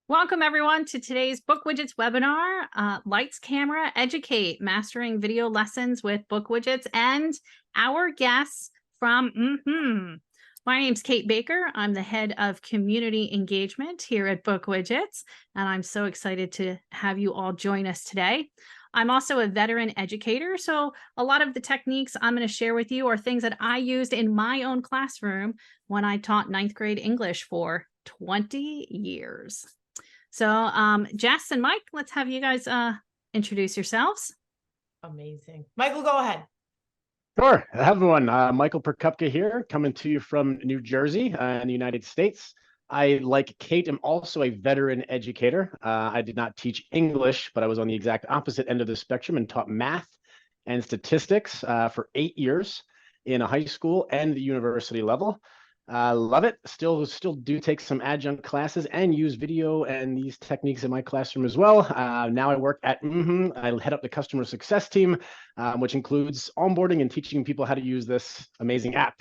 Welcome everyone to today's BookWidgets webinar, Lights, Camera, Educate, Mastering Video Lessons with BookWidgets and our guests from mmhmm. My name's Kate Baker. I'm the head of community engagement here at BookWidgets, and I'm so excited to have you all join us today. I'm also a veteran educator, so a lot of the techniques I'm going to share with you are things that I used in my own classroom when I taught ninth grade English for 20 years. So Jess and Mike, let's have you guys introduce yourselves. Amazing. Michael, go ahead. Sure. Hello, everyone. Michael Perkupka here, coming to you from New Jersey in the United States. I, like Kate, am also a veteran educator. I did not teach English, but I was on the exact opposite end of the spectrum and taught math and statistics for 8 years in a high school and the university level. Love it. Still do take some adjunct classes and use video and these techniques in my classroom as well. Now I work at mmhmm. I head up the customer success team, which includes onboarding and teaching people how to use this amazing app.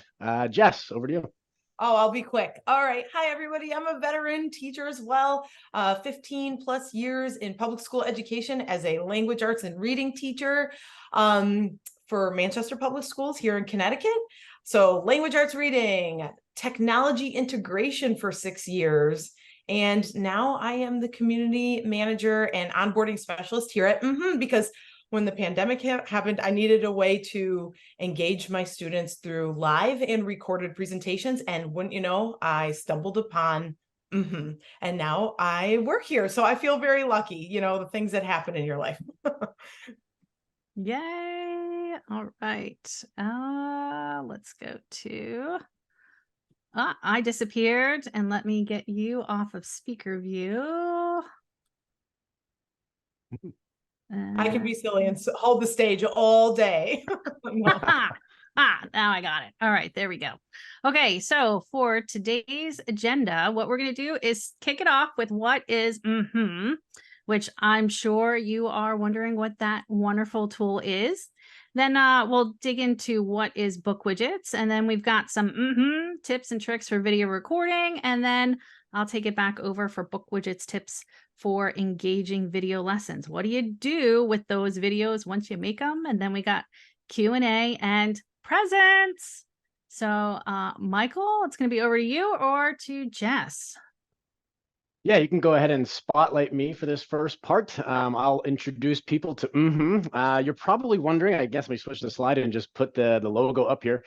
Jess, over to you. Oh, I'll be quick. All right. Hi, everybody. I'm a veteran teacher as well. 15 plus years in public school education as a language arts and reading teacher for Manchester Public Schools here in Connecticut. So language arts reading, technology integration for 6 years. And now I am the community manager and onboarding specialist here at mmhmm, because when the pandemic happened, I needed a way to engage my students through live and recorded presentations. And wouldn't you know, I stumbled upon mmhmm, and now I work here. So I feel very lucky, you know, the things that happen in your life. Yay. All right. Let's go to I disappeared, and let me get you off of speaker view. I can be silly and hold the stage all day. Now I got it. All right, there we go. Okay, so for today's agenda, what we're going to do is kick it off with what is mmhmm, which I'm sure you are wondering what that wonderful tool is. Then we'll dig into what is BookWidgets, and then we've got some mmhmm tips and tricks for video recording, and then I'll take it back over for BookWidgets tips for engaging video lessons. What do you do with those videos once you make them? And then we got Q&A and presents. So Michael, it's going to be over to you or to Jess. Yeah, you can go ahead and spotlight me for this first part. I'll introduce people to mmhmm. You're probably wondering, I guess we switch the slide and just put the logo up here.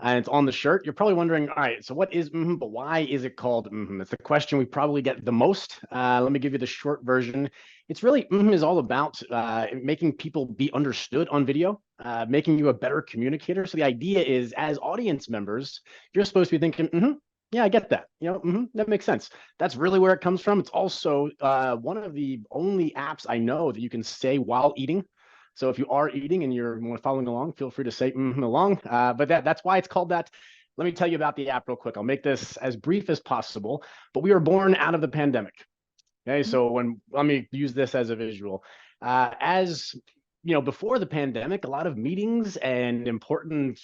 And it's on the shirt. You're probably wondering, all right, so what is mmhmm, but why is it called mmhmm? It's the question we probably get the most. Let me give you the short version. It's really, mmhmm is all about making people be understood on video, making you a better communicator. So the idea is, as audience members, you're supposed to be thinking, mmhmm, yeah, I get that. You know, mmhmm, that makes sense. That's really where it comes from. It's also one of the only apps I know that you can say while eating. So if you are eating and you're following along, feel free to say mmhmm along. But that's why it's called that. Let me tell you about the app real quick. I'll make this as brief as possible. But we were born out of the pandemic. Okay, so let me use this as a visual. As you know, before the pandemic, a lot of meetings and important,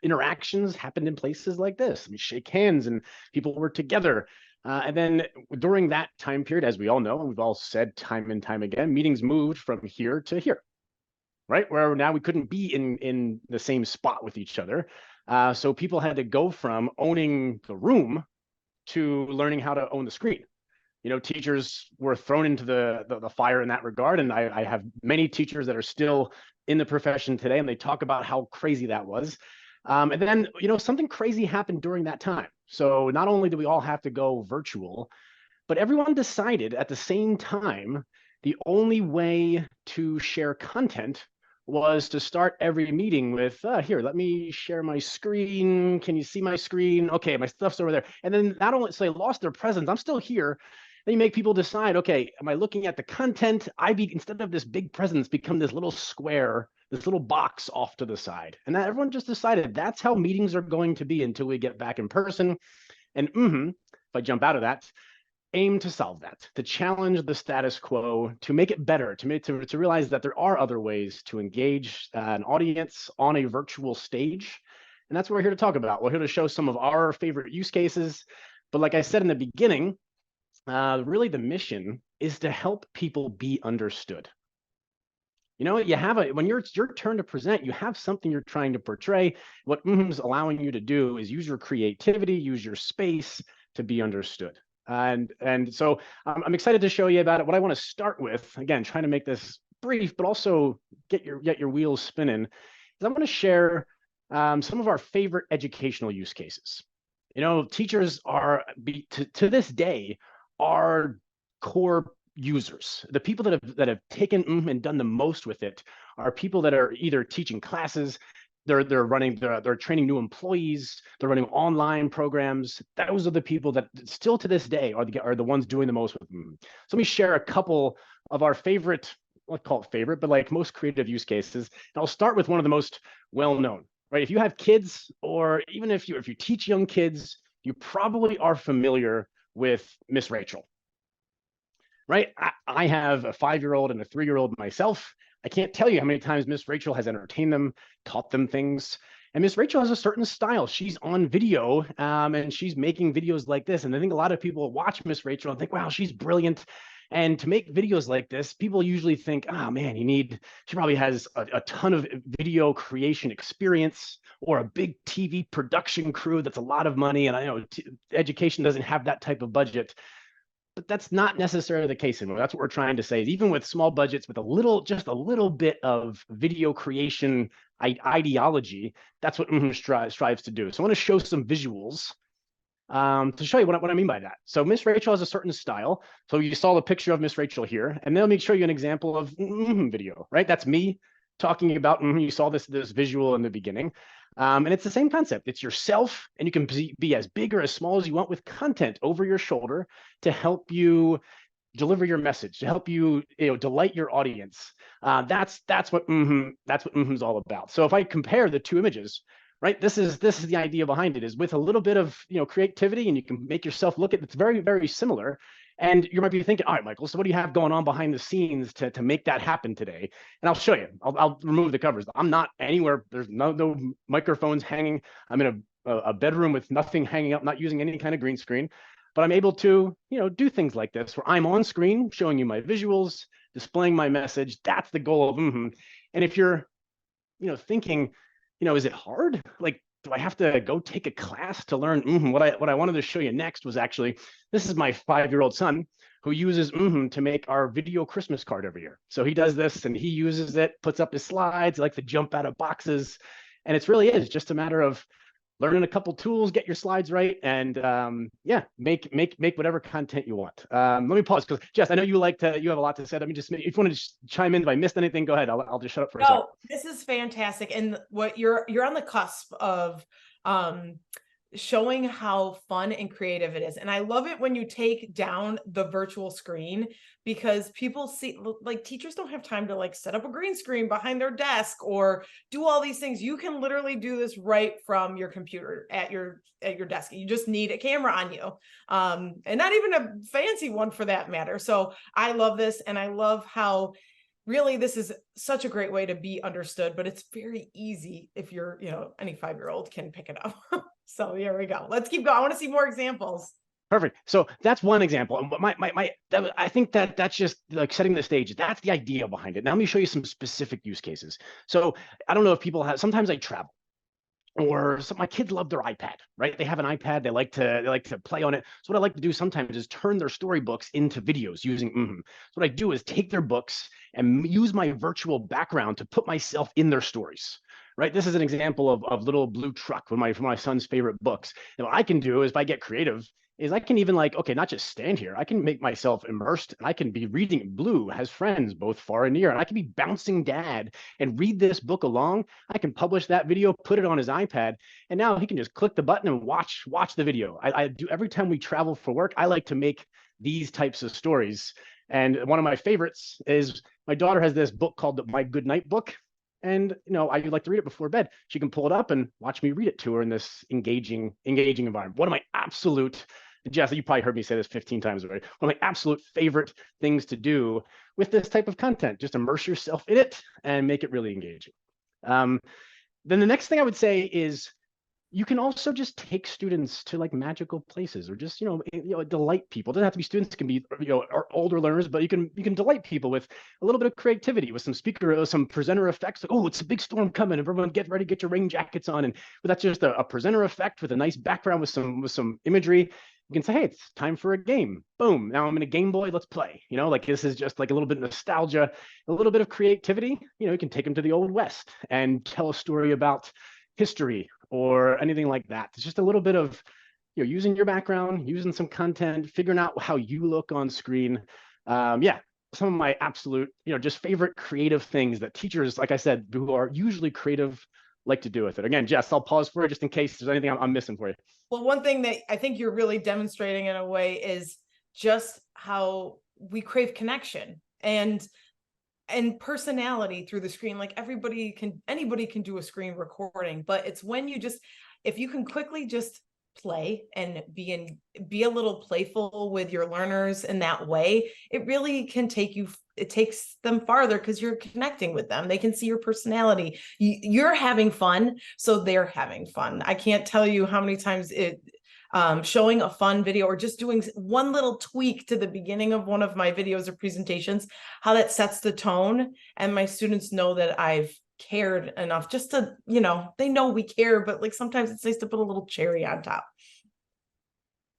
interactions happened in places like this. We shake hands and people were together. And then during that time period, as we all know, and we've all said time and time again, meetings moved from here to here, right? Where now we couldn't be in the same spot with each other. So people had to go from owning the room to learning how to own the screen. Teachers were thrown into the fire in that regard. And I have many teachers that are still in the profession today, and they talk about how crazy that was. And then, something crazy happened during that time. So not only do we all have to go virtual, but everyone decided at the same time, the only way to share content was to start every meeting with, here, let me share my screen. Can you see my screen? Okay, my stuff's over there. And then not only, so they lost their presence, I'm still here. Then you make people decide, okay, am I looking at the content? Instead of this big presence, become this little square, this little box off to the side. And that everyone just decided that's how meetings are going to be until we get back in person. And mmhmm, if I jump out of that, aim to solve that, to challenge the status quo, to make it better, to realize that there are other ways to engage an audience on a virtual stage. And that's what we're here to talk about. We're here to show some of our favorite use cases. But like I said in the beginning, really the mission is to help people be understood. You know, you have when it's your turn to present, you have something you're trying to portray. What mmhmm's allowing you to do is use your creativity, use your space to be understood. And so I'm excited to show you about it. What I want to start with, again, trying to make this brief, but also get your wheels spinning, is I want to share some of our favorite educational use cases. You know, teachers are to this day are core users. The people that have taken and done the most with it are people that are either teaching classes, they're training new employees, they're running online programs. Those are the people that still to this day are the ones doing the most with mmhmm. So let me share a couple of our favorite, let's call it favorite, but like most creative use cases. And I'll start with one of the most well-known, right? If you have kids, or even if you teach young kids, you probably are familiar with Miss Rachel. Right? I have a 5-year-old and a 3-year-old myself. I can't tell you how many times Miss Rachel has entertained them, taught them things. And Miss Rachel has a certain style. She's on video and she's making videos like this. And I think a lot of people watch Miss Rachel and think, wow, she's brilliant. And to make videos like this, people usually think, oh man, she probably has a ton of video creation experience or a big TV production crew that's a lot of money. And I know education doesn't have that type of budget. But that's not necessarily the case anymore. That's what we're trying to say. Even with small budgets, with just a little bit of video creation ideology, that's what mmhmm strives to do. So I want to show some visuals to show you what I mean by that. So Miss Rachel has a certain style. So you saw the picture of Miss Rachel here, and then let me show you an example of mmhmm video, right? That's me talking about mmhmm. You saw this visual in the beginning. And it's the same concept. It's yourself, and you can be as big or as small as you want with content over your shoulder to help you deliver your message, to help you, delight your audience. That's what mmhmm's all about. So if I compare the two images, right, this is the idea behind it, is with a little bit of creativity, and you can make yourself look at it's very, very similar. And you might be thinking, all right, Michael, so what do you have going on behind the scenes to make that happen today? And I'll show you. I'll remove the covers. I'm not anywhere. There's no microphones hanging. I'm in a bedroom with nothing hanging up, not using any kind of green screen. But I'm able to, do things like this where I'm on screen showing you my visuals, displaying my message. That's the goal of mmhmm. And if you're, thinking, is it hard? Like, do I have to go take a class to learn mmhmm? What I wanted to show you next was actually, this is my 5-year-old son who uses mmhmm to make our video Christmas card every year. So he does this and he uses it, puts up his slides, like to jump out of boxes. And it really is just a matter of learning a couple tools, get your slides right, and make whatever content you want. Let me pause because Jess, I know you have a lot to say. Let me just, if you want to just chime in, if I missed anything, go ahead. I'll just shut up for a second. This is fantastic, and what you're on the cusp of showing how fun and creative it is. And I love it when you take down the virtual screen, because people see, like, teachers don't have time to like set up a green screen behind their desk or do all these things. You can literally do this right from your computer at your desk. You just need a camera on you, and not even a fancy one for that matter. So I love this, and I love how really this is such a great way to be understood, but it's very easy if you're, any 5-year-old can pick it up. So here we go. Let's keep going. I want to see more examples. Perfect. So that's one example. And I think that's just like setting the stage. That's the idea behind it. Now let me show you some specific use cases. So I don't know if people sometimes I travel, or my kids love their iPad, right? They have an iPad. They like to play on it. So what I like to do sometimes is turn their storybooks into videos using mmhmm. So what I do is take their books and use my virtual background to put myself in their stories. Right. This is an example of Little Blue Truck, one of my son's favorite books. And what I can do is, if I get creative, is I can even not just stand here. I can make myself immersed, and I can be reading. Blue has friends both far and near, and I can be bouncing dad and read this book along. I can publish that video, put it on his iPad, and now he can just click the button and watch the video. I do every time we travel for work. I like to make these types of stories. And one of my favorites is my daughter has this book called My Good Night Book. And I like to read it before bed. She can pull it up and watch me read it to her in this engaging environment. One of my absolute, Jess, you probably heard me say this 15 times already, one of my absolute favorite things to do with this type of content. Just immerse yourself in it and make it really engaging. Then the next thing I would say is You can also just take students to like magical places, or just, delight people. It doesn't have to be students, it can be, or older learners, but you can delight people with a little bit of creativity, with some speaker, some presenter effects. Like, oh, it's a big storm coming, everyone get ready, get your rain jackets on. And that's just a presenter effect with a nice background with some imagery. You can say, hey, it's time for a game. Boom. Now I'm in a Game Boy. Let's play. Like this is just like a little bit of nostalgia, a little bit of creativity. You can take them to the Old West and tell a story about history or anything like that. It's just a little bit of, using your background, using some content, figuring out how you look on screen. Yeah, some of my absolute, just favorite creative things that teachers, like I said, who are usually creative, like to do with it. Again, Jess, I'll pause for it just in case there's anything I'm missing for you. Well, one thing that I think you're really demonstrating in a way is just how we crave connection and personality through the screen. Like anybody can do a screen recording, but it's when if you can quickly just play and be a little playful with your learners in that way, it really can it takes them farther, because you're connecting with them. They can see your personality. You're having fun, so they're having fun. I can't tell you how many times showing a fun video or just doing one little tweak to the beginning of one of my videos or presentations, how that sets the tone. And my students know that I've cared enough just to, they know we care, but like sometimes it's nice to put a little cherry on top.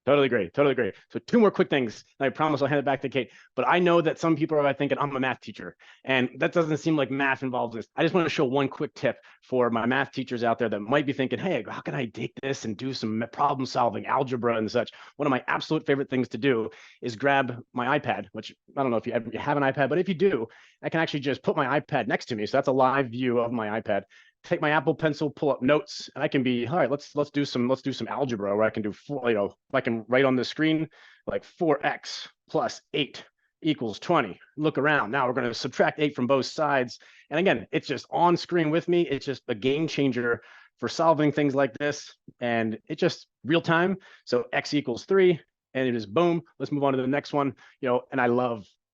Totally agree. Totally agree. So 2 more quick things. I promise I'll hand it back to Kate. But I know that some people are thinking I'm a math teacher, and that doesn't seem like math involves this. I just want to show one quick tip for my math teachers out there that might be thinking, hey, how can I take this and do some problem solving, algebra and such? One of my absolute favorite things to do is grab my iPad, which I don't know if you have an iPad, but if you do, I can actually just put my iPad next to me. So that's a live view of my iPad. Take my Apple Pencil, pull up notes, and I can be, all right, let's do some algebra where I can do I can write on the screen like 4x plus 8 equals 20. Look around. Now we're going to subtract 8 from both sides. And again, it's just on screen with me. It's just a game changer for solving things like this. And it's just real time. So x equals 3, and it is boom. Let's move on to the next one. And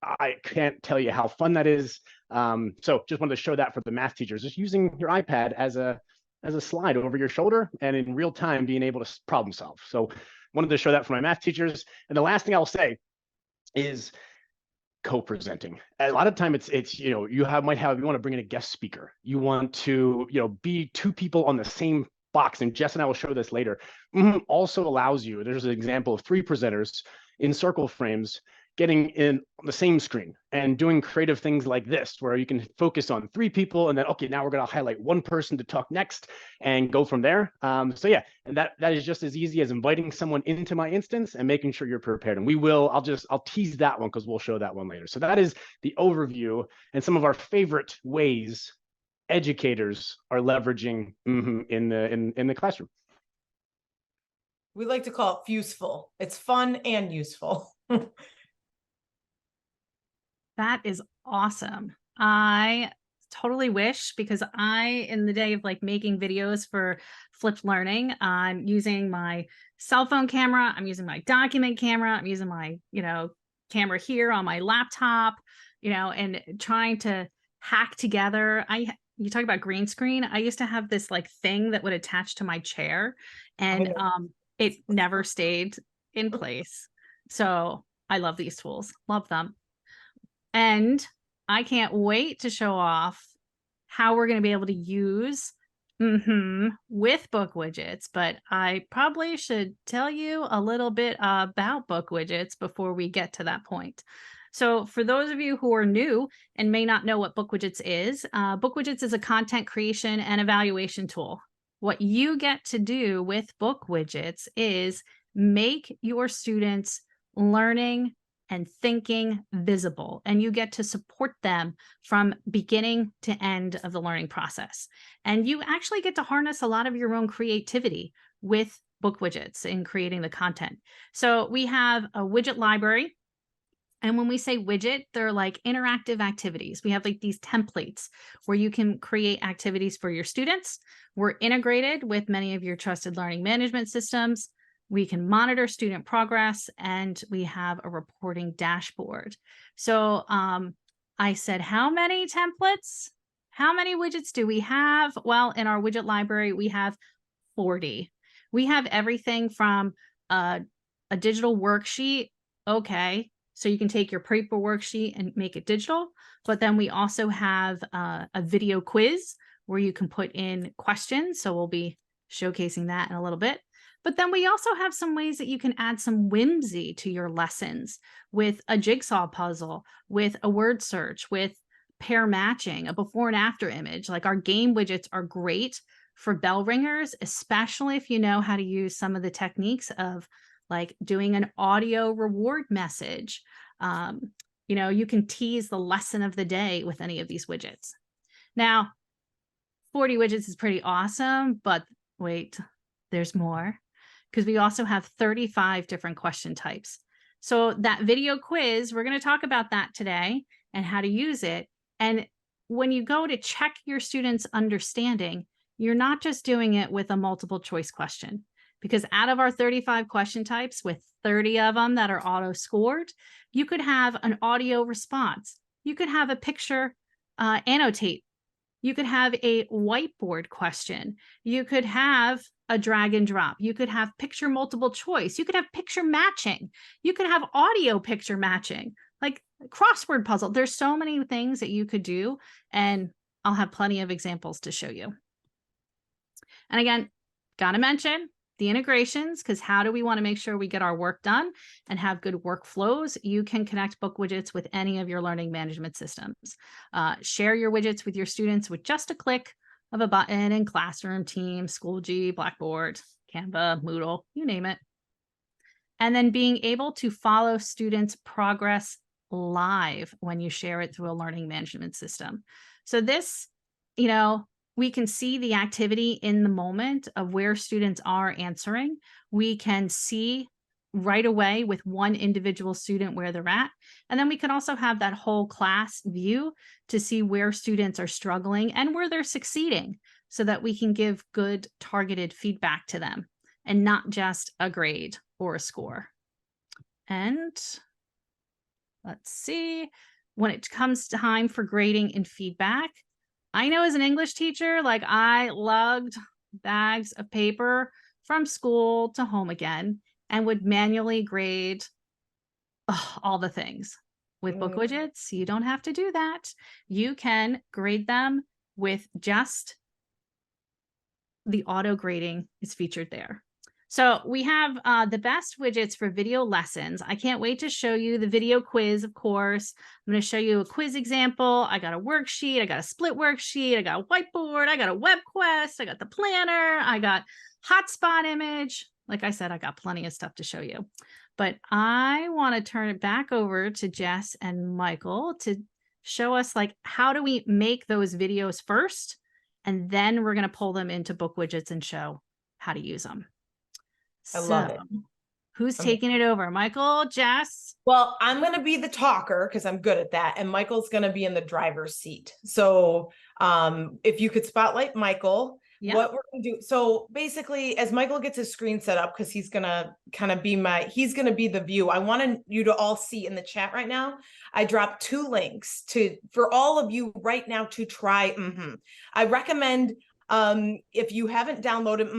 I can't tell you how fun that is. So just wanted to show that for the math teachers, just using your iPad as a slide over your shoulder and in real time being able to problem solve. So wanted to show that for my math teachers. And the last thing I'll say is co-presenting. A lot of time it's you want to bring in a guest speaker. You want to be 2 people on the same box, and Jess and I will show this later. Also allows you, there's an example of 3 presenters in circle frames getting in on the same screen and doing creative things like this, where you can focus on 3 people and then, okay, now we're going to highlight 1 person to talk next and go from there. So yeah, and that is just as easy as inviting someone into my instance and making sure you're prepared. And I'll tease that one because we'll show that one later. So that is the overview and some of our favorite ways educators are leveraging in the classroom. We like to call it useful. It's fun and useful. That is awesome. I totally wish, because in the day of like making videos for flipped learning, I'm using my cell phone camera, I'm using my document camera, I'm using my, camera here on my laptop, and trying to hack together. You talk about green screen. I used to have this like thing that would attach to my chair, and it never stayed in place. So I love these tools, love them. And I can't wait to show off how we're going to be able to use with BookWidgets, but I probably should tell you a little bit about BookWidgets before we get to that point. So for those of you who are new and may not know what BookWidgets is a content creation and evaluation tool. What you get to do with BookWidgets is make your students' learning and thinking visible, and you get to support them from beginning to end of the learning process. And you actually get to harness a lot of your own creativity with BookWidgets in creating the content. So we have a widget library. And when we say widget, they're like interactive activities. We have like these templates where you can create activities for your students. We're integrated with many of your trusted learning management systems. We can monitor student progress, and we have a reporting dashboard. So I said, how many templates? How many widgets do we have? Well, in our widget library, we have 40. We have everything from a digital worksheet. Okay, so you can take your paper worksheet and make it digital, but then we also have a video quiz where you can put in questions. So we'll be showcasing that in a little bit. But then we also have some ways that you can add some whimsy to your lessons with a jigsaw puzzle, with a word search, with pair matching, a before and after image. Like our game widgets are great for bell ringers, especially if you know how to use some of the techniques of like doing an audio reward message. You know, you can tease the lesson of the day with any of these widgets. Now, 40 widgets is pretty awesome, but wait, there's more, because we also have 35 different question types. So that video quiz, we're going to talk about that today and how to use it. And when you go to check your students' understanding, you're not just doing it with a multiple choice question, because out of our 35 question types, with 30 of them that are auto scored, you could have an audio response. You could have a picture annotate. You could have a whiteboard question. You could have a drag and drop. You could have picture multiple choice. You could have picture matching. You could have audio picture matching, like crossword puzzle. There's so many things that you could do, and I'll have plenty of examples to show you. And again, got to mention the integrations, because how do we want to make sure we get our work done and have good workflows? You can connect BookWidgets with any of your learning management systems. Share your widgets with your students with just a click of a button in Classroom, Teams, Schoology, Blackboard, Canva, Moodle, you name it. And then being able to follow students' progress live when you share it through a learning management system. So this, you know, we can see the activity in the moment of where students are answering. We can see right away with one individual student where they're at. And then we can also have that whole class view to see where students are struggling and where they're succeeding, so that we can give good targeted feedback to them and not just a grade or a score. And let's see, when it comes time for grading and feedback, I know as an English teacher, like I lugged bags of paper from school to home again and would manually grade all the things. With BookWidgets, you don't have to do that. You can grade them with just the auto grading is featured there. So we have the best widgets for video lessons. I can't wait to show you the video quiz, of course. I'm going to show you a quiz example. I got a worksheet. I got a split worksheet. I got a whiteboard. I got a WebQuest. I got the planner. I got HotSpot image. Like I said, I got plenty of stuff to show you. But I want to turn it back over to Jess and Michael to show us, like, how do we make those videos first? And then we're going to pull them into BookWidgets and show how to use them. I love it. Who's taking it over? Michael, Jess? Well, I'm going to be the talker because I'm good at that. And Michael's going to be in the driver's seat. So if you could spotlight Michael, what we're going to do. So basically, as Michael gets his screen set up, because he's going to kind of be he's going to be the view. I want you to all see in the chat right now. I dropped 2 links for all of you right now to try. I recommend, if you haven't downloaded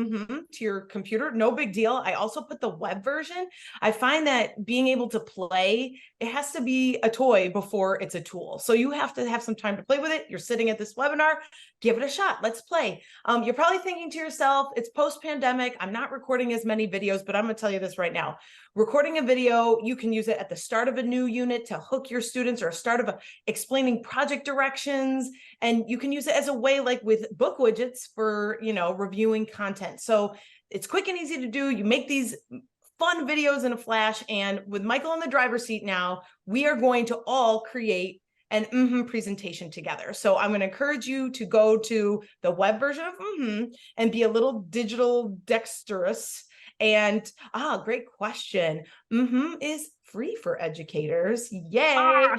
to your computer, no big deal. I also put the web version. I find that being able to play, it has to be a toy before it's a tool. So you have to have some time to play with it. You're sitting at this webinar, give it a shot. Let's play. You're probably thinking to yourself, it's post-pandemic. I'm not recording as many videos, but I'm going to tell you this right now. Recording a video, you can use it at the start of a new unit to hook your students, or a start of explaining project directions. And you can use it as a way, like with BookWidgets, for, you know, reviewing content. So it's quick and easy to do. You make these fun videos in a flash. And with Michael in the driver's seat now, we are going to all create an presentation together. So I'm going to encourage you to go to the web version of and be a little digital dexterous. And great question. Is free for educators. Yay. I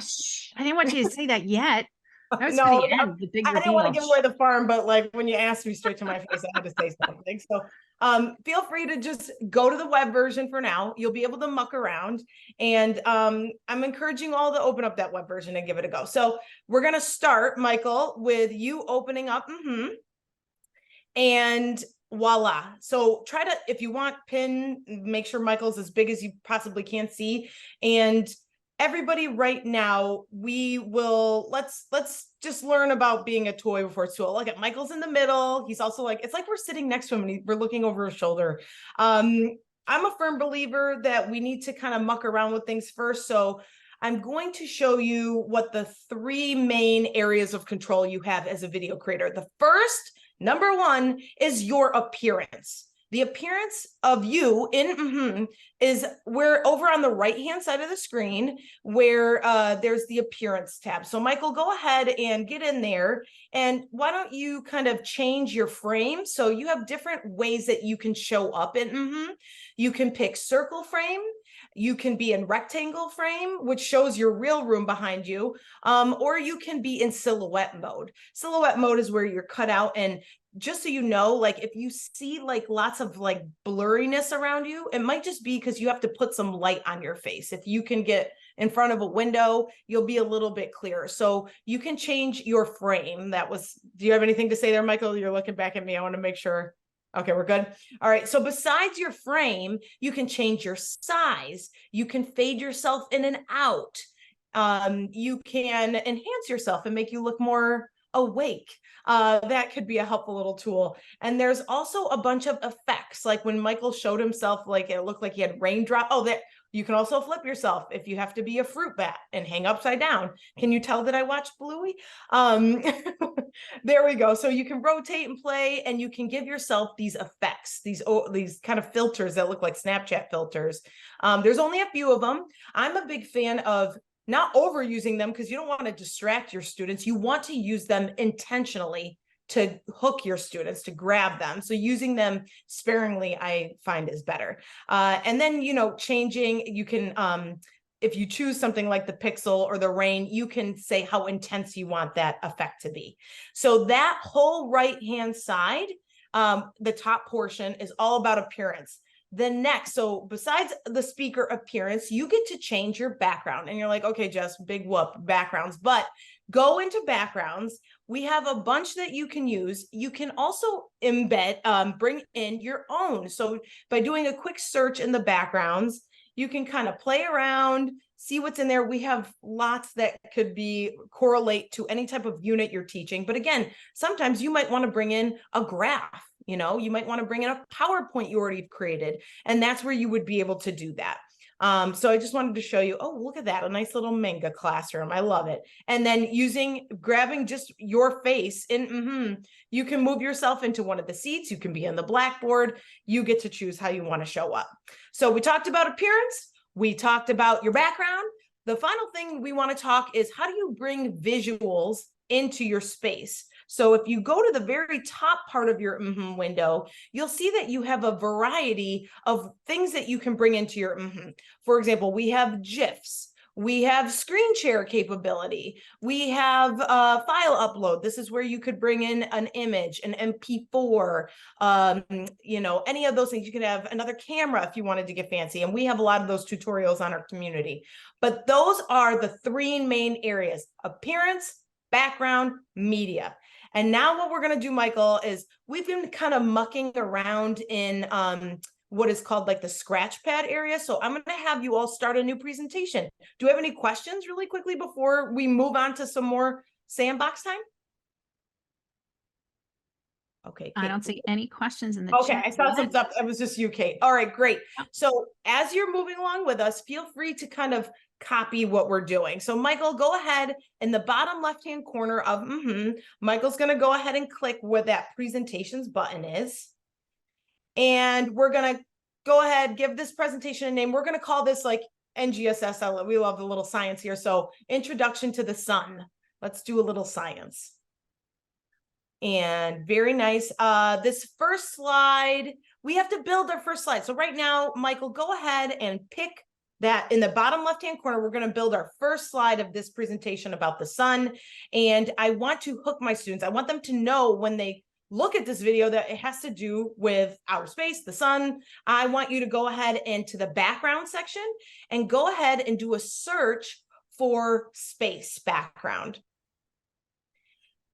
didn't want you to say that yet. That was No, the big I didn't want to give away the farm, but like when you asked me straight to my face, I had to say something. So feel free to just go to the web version for now. You'll be able to muck around. And I'm encouraging all to open up that web version and give it a go. So we're going to start, Michael, with you opening up. And voila. So try to, if you want, pin, make sure Michael's as big as you possibly can see. And everybody right now, let's just learn about being a toy before it's too old. Look at Michael's in the middle. He's also like, it's like we're sitting next to him and we're looking over his shoulder. I'm a firm believer that we need to kind of muck around with things first. So I'm going to show you what the 3 main areas of control you have as a video creator. The first, number 1, is your appearance. The appearance of you in is where over on the right-hand side of the screen where there's the appearance tab. So Michael, go ahead and get in there. And why don't you kind of change your frame? So you have different ways that you can show up in You can pick circle frame. You can be in rectangle frame, which shows your real room behind you, or you can be in silhouette mode. Silhouette mode is where you're cut out. And just so you know, like if you see like lots of like blurriness around you, it might just be because you have to put some light on your face. If you can get in front of a window, you'll be a little bit clearer. So you can change your frame. Do you have anything to say there, Michael? You're looking back at me. I want to make sure. Okay, we're good. All right. So besides your frame, you can change your size. You can fade yourself in and out. You can enhance yourself and make you look more awake. That could be a helpful little tool. And there's also a bunch of effects, like when Michael showed himself, like it looked like he had raindrop. Oh, that you can also flip yourself if you have to be a fruit bat and hang upside down. Can you tell that I watched Bluey? There we go. So you can rotate and play, and you can give yourself these effects, these kind of filters that look like Snapchat filters. There's only a few of them. I'm a big fan of not overusing them because you don't want to distract your students. You want to use them intentionally to hook your students, to grab them. So using them sparingly, I find is better. And then, changing, you can, if you choose something like the pixel or the rain, you can say how intense you want that effect to be. So that whole right-hand side, the top portion is all about appearance. Then next, so besides the speaker appearance, you get to change your background. And you're like, okay, Jess, big whoop, backgrounds. But go into backgrounds. We have a bunch that you can use. You can also embed, bring in your own. So by doing a quick search in the backgrounds, you can kind of play around, see what's in there. We have lots that could correlate to any type of unit you're teaching. But again, sometimes you might want to bring in a graph. You might want to bring in a PowerPoint you already created, and that's where you would be able to do that. So I just wanted to show you, oh, look at that, a nice little manga classroom. I love it. And then grabbing just your face in, you can move yourself into one of the seats. You can be on the blackboard. You get to choose how you want to show up. So we talked about appearance. We talked about your background. The final thing we want to talk is how do you bring visuals into your space? So if you go to the very top part of your window, you'll see that you have a variety of things that you can bring into your For example, we have GIFs. We have screen share capability. We have file upload. This is where you could bring in an image, an MP4, any of those things. You could have another camera if you wanted to get fancy. And we have a lot of those tutorials on our community. But those are the 3 main areas: appearance, background, media. And now what we're going to do, Michael, is we've been kind of mucking around in what is called like the scratch pad area. So I'm going to have you all start a new presentation. Do you have any questions really quickly before we move on to some more sandbox time? Okay. I don't see any questions in the chat. Okay, I saw some stuff. It was just you, Kate. All right, great. So as you're moving along with us, feel free to kind of copy what we're doing. So Michael, go ahead in the bottom left-hand corner of Michael's going to go ahead and click where that presentations button is. And we're going to go ahead, give this presentation a name. We're going to call this like NGSS. We love the little science here. So Introduction to the Sun. Let's do a little science. And very nice. This first slide, we have to build our first slide. So right now, Michael, go ahead and pick that in the bottom left-hand corner. We're going to build our first slide of this presentation about the sun. And I want to hook my students. I want them to know when they look at this video that it has to do with outer space, the sun. I want you to go ahead into the background section and go ahead and do a search for space background.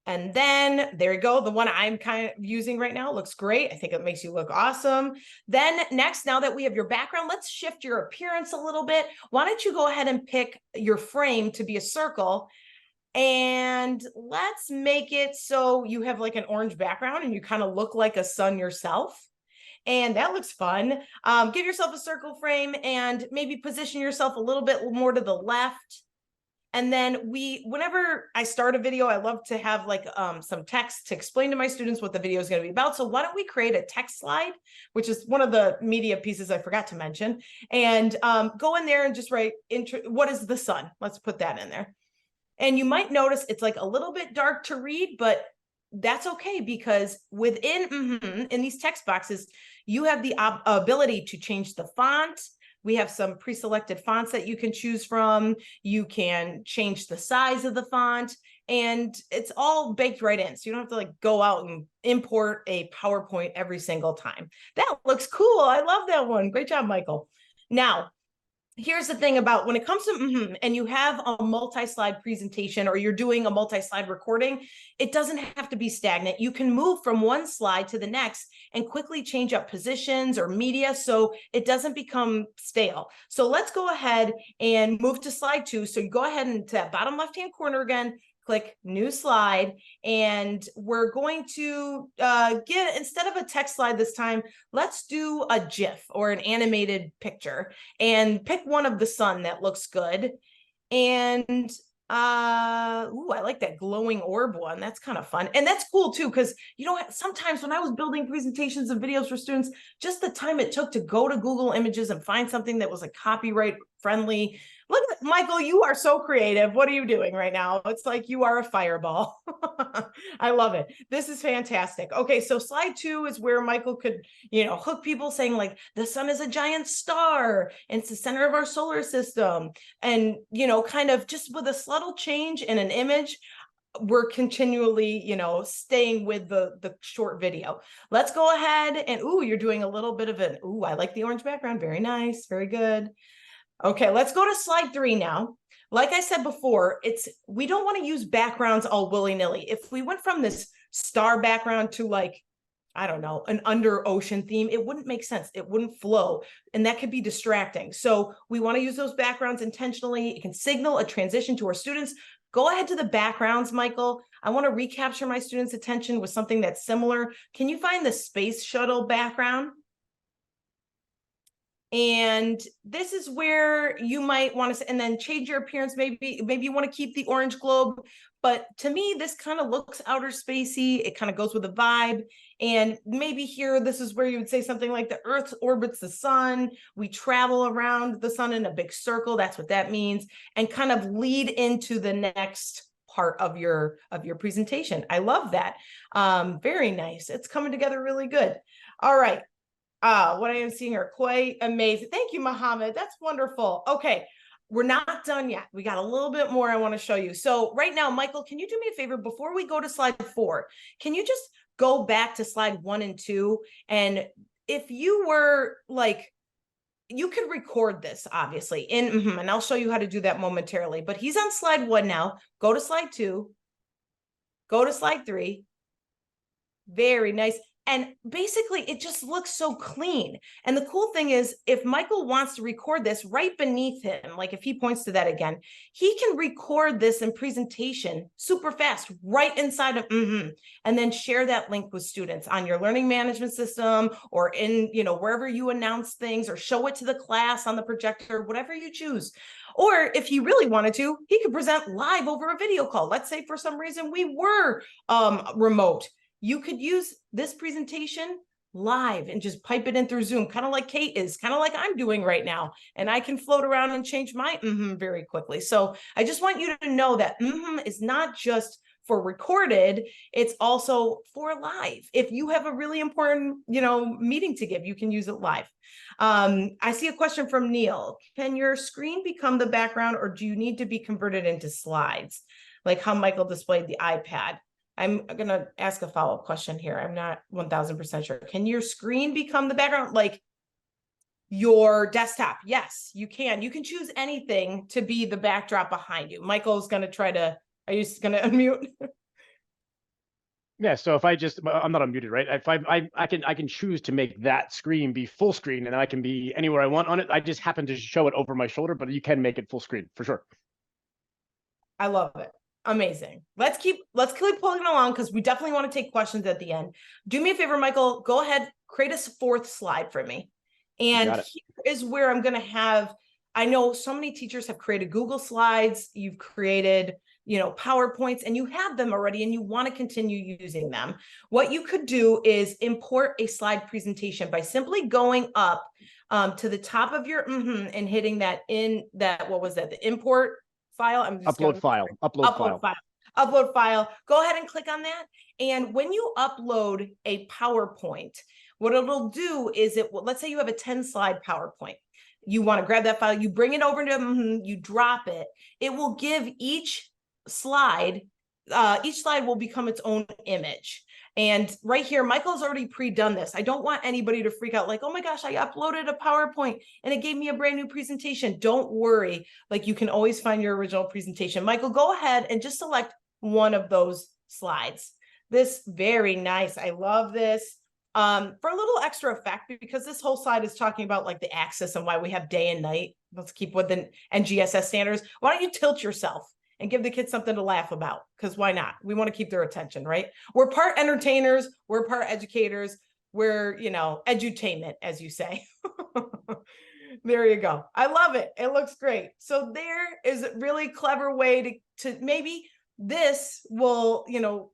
And then there you go. The one I'm kind of using right now looks great. I think it makes you look awesome. Then next, now that we have your background, let's shift your appearance a little bit. Why don't you go ahead and pick your frame to be a circle, and let's make it so you have like an orange background and you kind of look like a sun yourself. And that looks fun. Give yourself a circle frame and maybe position yourself a little bit more to the left. And then whenever I start a video, I love to have like some text to explain to my students what the video is going to be about. So why don't we create a text slide, which is one of the media pieces I forgot to mention, and go in there and just write, what is the sun? Let's put that in there. And you might notice it's like a little bit dark to read, but that's okay, because within in these text boxes, you have the ability to change the font. We have some pre-selected fonts that you can choose from. You can change the size of the font, and it's all baked right in. So you don't have to like go out and import a PowerPoint every single time. That looks cool. I love that one. Great job, Michael. Now, here's the thing about when it comes to and you have a multi-slide presentation, or you're doing a multi-slide recording, it doesn't have to be stagnant. You can move from one slide to the next and quickly change up positions or media so it doesn't become stale. So let's go ahead and move to slide 2. So you go ahead and to that bottom left-hand corner again, click new slide, and we're going to instead of a text slide this time, let's do a GIF or an animated picture, and pick one of the sun that looks good. And I like that glowing orb one. That's kind of fun. And that's cool too, because sometimes when I was building presentations and videos for students, just the time it took to go to Google Images and find something that was like copyright friendly. Look at Michael, you are so creative. What are you doing right now? It's like you are a fireball. I love it. This is fantastic. Okay, so slide 2 is where Michael could, hook people, saying like the sun is a giant star and it's the center of our solar system. And, kind of just with a subtle change in an image, we're continually, staying with the short video. Let's go ahead and, you're doing a little bit of an, I like the orange background. Very nice. Very good. Okay, let's go to slide 3 now. Like I said before, we don't want to use backgrounds all willy-nilly. If we went from this star background to like, I don't know, an under ocean theme, it wouldn't make sense. It wouldn't flow, and that could be distracting. So we want to use those backgrounds intentionally. It can signal a transition to our students. Go ahead to the backgrounds, Michael. I want to recapture my students' attention with something that's similar. Can you find the space shuttle background? And this is where you might want to, and then change your appearance. Maybe you want to keep the orange globe, but to me, this kind of looks outer spacey. It kind of goes with the vibe. And maybe here, this is where you would say something like the Earth orbits the sun. We travel around the sun in a big circle. That's what that means. And kind of lead into the next part of your presentation. I love that. Very nice. It's coming together really good. All right. What I am seeing are quite amazing. Thank you, Mohammed. That's wonderful. Okay, we're not done yet. We got a little bit more I want to show you. So right now, Michael, can you do me a favor before we go to slide 4? Can you just go back to slide 1 and 2? And if you were like, you could record this obviously and I'll show you how to do that momentarily. But he's on slide 1 now. Go to slide 2. Go to slide 3. Very nice. And basically, it just looks so clean. And the cool thing is, if Michael wants to record this right beneath him, like if he points to that again, he can record this in presentation super fast right inside of and then share that link with students on your learning management system, or in, wherever you announce things, or show it to the class on the projector, whatever you choose. Or if he really wanted to, he could present live over a video call. Let's say for some reason we were remote. You could use this presentation live and just pipe it in through Zoom, kind of like Kate is, kind of like I'm doing right now. And I can float around and change my very quickly. So I just want you to know that is not just for recorded, it's also for live. If you have a really important, meeting to give, you can use it live. I see a question from Neil. Can your screen become the background, or do you need to be converted into slides? Like how Michael displayed the iPad. I'm going to ask a follow-up question here. I'm not 1000% sure. Can your screen become the background, like your desktop? Yes, you can. You can choose anything to be the backdrop behind you. Michael's going to try to, are you going to unmute? Yeah, so if I just, I'm not unmuted, right? If I can choose to make that screen be full screen, and I can be anywhere I want on it. I just happen to show it over my shoulder, but you can make it full screen for sure. I love it. Amazing. Let's keep plugging along because we definitely want to take questions at the end. Do me a favor, Michael, go ahead, create a fourth slide for me. And here is where I'm going to have, I know so many teachers have created Google Slides, you've created, you know, PowerPoints, and you have them already and you want to continue using them. What you could do is import a slide presentation by simply going up to the top of your and hitting that what was that? The import file. I'm just upload file. Upload file. Go ahead and click on that. And when you upload a PowerPoint, what it'll do is let's say you have a 10-slide PowerPoint. You want to grab that file, you bring it over to you drop it. It will give each slide will become its own image. And right here, Michael's already pre-done this. I don't want anybody to freak out like, oh my gosh, I uploaded a PowerPoint and it gave me a brand new presentation. Don't worry. Like, you can always find your original presentation. Michael, go ahead and just select one of those slides. This, very nice. I love this. For a little extra effect, because this whole slide is talking about like the axis and why we have day and night. Let's keep with the NGSS standards. Why don't you tilt yourself and give the kids something to laugh about? Because why not? We want to keep their attention, right? We're part entertainers, we're part educators, we're, you know, edutainment, as you say. There you go. I love it. It looks great. So there is a really clever way to maybe this will, you know,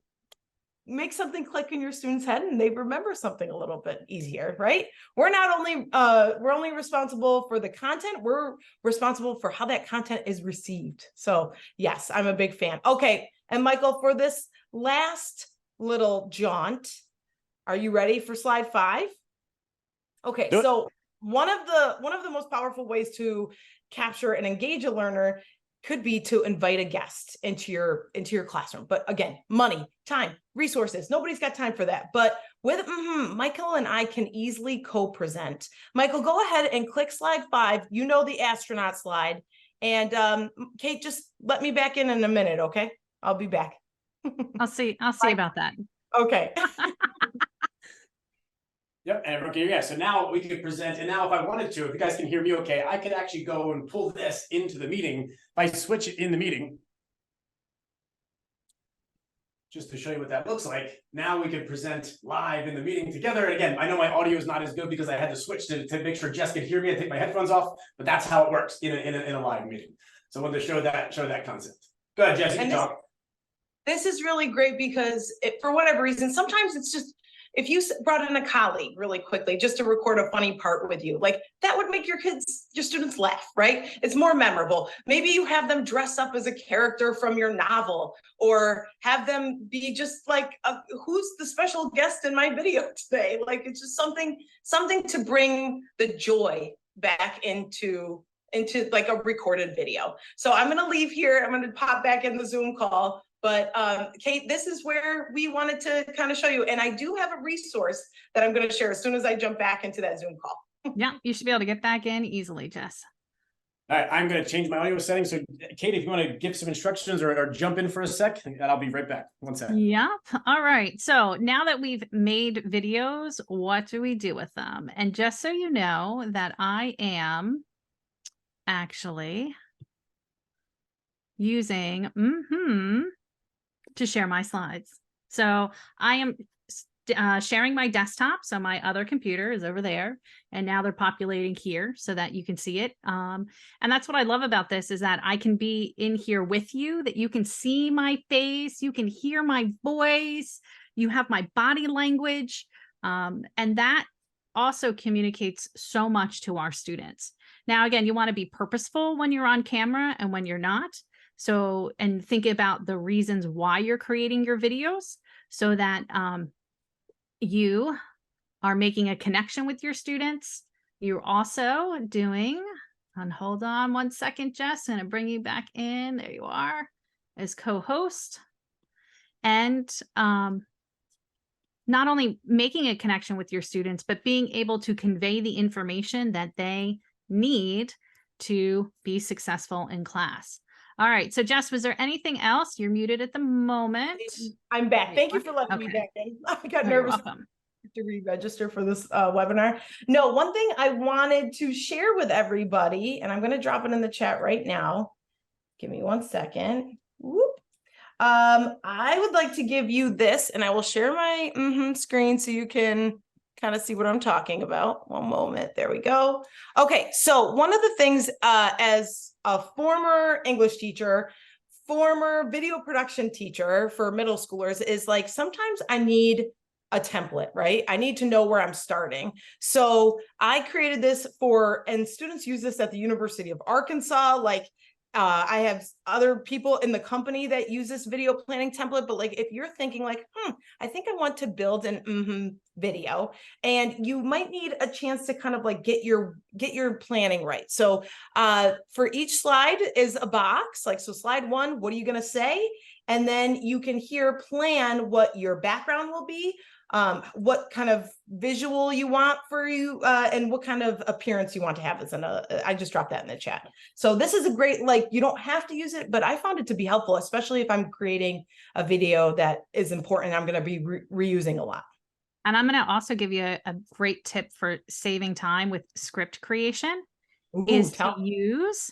make something click in your student's head and they remember something a little bit easier, right? We're not only we're only responsible for the content, we're responsible for how that content is received. So yes, I'm a big fan. Okay, and Michael, for this last little jaunt, are you ready for slide 5? Okay, so one of the most powerful ways to capture and engage a learner could be to invite a guest into your classroom. But again, money, time, resources, nobody's got time for that. But with Michael and I can easily co-present. Michael, go ahead and click slide 5. You know, the astronaut slide. And Kate, just let me back in a minute, okay? I'll be back. I'll see about that. Okay. Yep, and okay, yeah, so now we can present, and now if I wanted to, if you guys can hear me okay, I could actually go and pull this into the meeting. If I switch it in the meeting, just to show you what that looks like, now we can present live in the meeting together. And again, I know my audio is not as good because I had to switch to make sure Jess could hear me and take my headphones off, but that's how it works in a live meeting. So I wanted to show that concept. Go ahead, Jess, you can talk. This is really great because for whatever reason, sometimes it's just, if you brought in a colleague really quickly just to record a funny part with you, like that would make your students laugh, right? It's more memorable. Maybe you have them dress up as a character from your novel, or have them be just like, who's the special guest in my video today? Like, it's just something to bring the joy back into like a recorded video. So I'm going to leave here. I'm going to pop back in the Zoom call. But Kate, this is where we wanted to kind of show you. And I do have a resource that I'm going to share as soon as I jump back into that Zoom call. Yeah, you should be able to get back in easily, Jess. All right, I'm going to change my audio settings. So Kate, if you want to give some instructions or jump in for a sec, and I'll be right back. 1 second. Yep. All right. So now that we've made videos, what do we do with them? And just so you know that I am actually using to share my slides. So I am sharing my desktop. So my other computer is over there, and now they're populating here so that you can see it. And that's what I love about this, is that I can be in here with you, that you can see my face, you can hear my voice, you have my body language. And that also communicates so much to our students. Now, again, you want to be purposeful when you're on camera and when you're not. So, and think about the reasons why you're creating your videos, so that you are making a connection with your students. You're also doing, and hold on 1 second, Jess, I'm going to bring you back in. There you are, as co-host. And not only making a connection with your students, but being able to convey the information that they need to be successful in class. All right. So Jess, was there anything else? You're muted at the moment. I'm back. There Thank you you for letting me Okay. back in. I got Oh, you're nervous welcome. to re-register for this webinar. No, one thing I wanted to share with everybody, and I'm going to drop it in the chat right now. Give me 1 second. Whoop. I would like to give you this, and I will share my screen so you can kind of see what I'm talking about. One moment. There we go. Okay, so one of the things as a former English teacher, former video production teacher for middle schoolers is like, sometimes I need a template, right? I need to know where I'm starting. So I created this and students use this at the University of Arkansas. Like, I have other people in the company that use this video planning template, but like, if you're thinking like, I think I want to build an video, and you might need a chance to kind of like get your planning right. So for each slide is a box, like, so slide 1, what are you going to say? And then you can here plan what your background will be, what kind of visual you want for you, and what kind of appearance you want to have as I just dropped that in the chat. So this is a great, like, you don't have to use it, but I found it to be helpful, especially if I'm creating a video that is important. I'm going to be reusing a lot. And I'm going to also give you a great tip for saving time with script creation. Ooh, is to use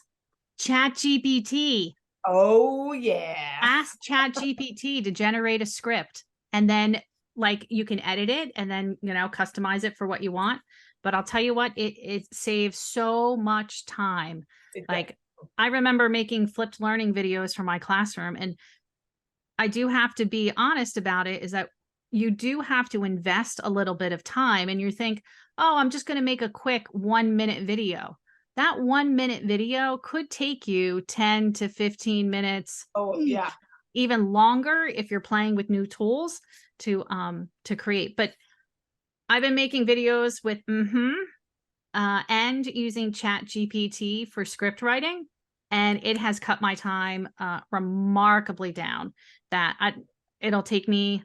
ChatGPT. Oh yeah. Ask ChatGPT to generate a script, and then like you can edit it and then, you know, customize it for what you want. But I'll tell you what, it saves so much time. Exactly. Like, I remember making flipped learning videos for my classroom, and I do have to be honest about it, is that you do have to invest a little bit of time, and you think, oh, I'm just going to make a quick 1-minute video. That 1-minute video could take you 10 to 15 minutes. Oh yeah. Even longer if you're playing with new tools to create. But I've been making videos with and using ChatGPT for script writing, and it has cut my time remarkably down. It'll take me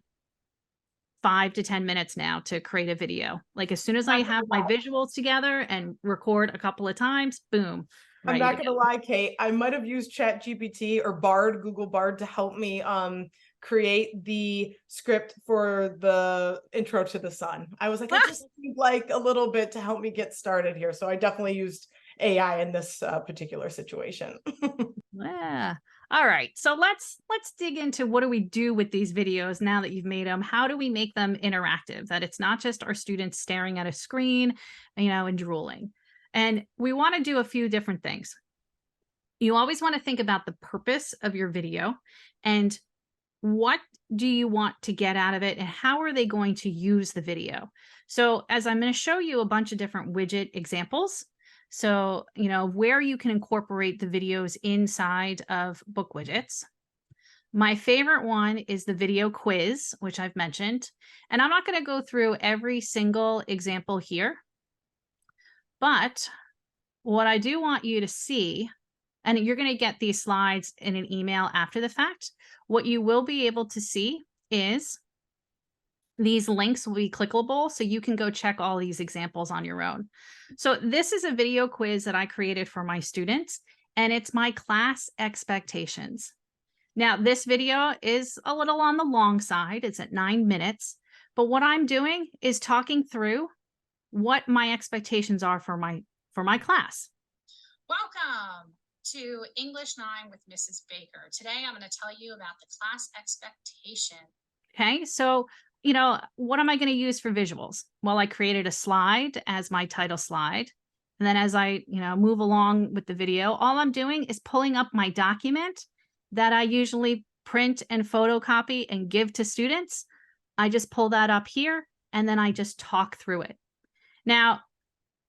5 to 10 minutes now to create a video. Like, as soon as I have my visuals together and record a couple of times, boom. I'm not gonna lie, Kate, I might have used ChatGPT or Bard, Google Bard, to help me create the script for the intro to the sun. I was like, I just need like a little bit to help me get started here. So I definitely used AI in this particular situation. Yeah. All right. So let's dig into, what do we do with these videos now that you've made them? How do we make them interactive, that it's not just our students staring at a screen, you know, and drooling? And we want to do a few different things. You always want to think about the purpose of your video, and what do you want to get out of it, and how are they going to use the video? So as I'm going to show you a bunch of different widget examples, so, you know, where you can incorporate the videos inside of BookWidgets. My favorite one is the video quiz, which I've mentioned. And I'm not going to go through every single example here, but what I do want you to see, and you're going to get these slides in an email after the fact, what you will be able to see is these links will be clickable, so you can go check all these examples on your own. So this is a video quiz that I created for my students, and it's my class expectations. Now, this video is a little on the long side. It's at 9 minutes, but what I'm doing is talking through what my expectations are for my class. Welcome to English 9 with Mrs. Baker. Today, I'm going to tell you about the class expectation. Okay, so, you know, what am I going to use for visuals? Well, I created a slide as my title slide. And then as I, you know, move along with the video, all I'm doing is pulling up my document that I usually print and photocopy and give to students. I just pull that up here, and then I just talk through it. Now,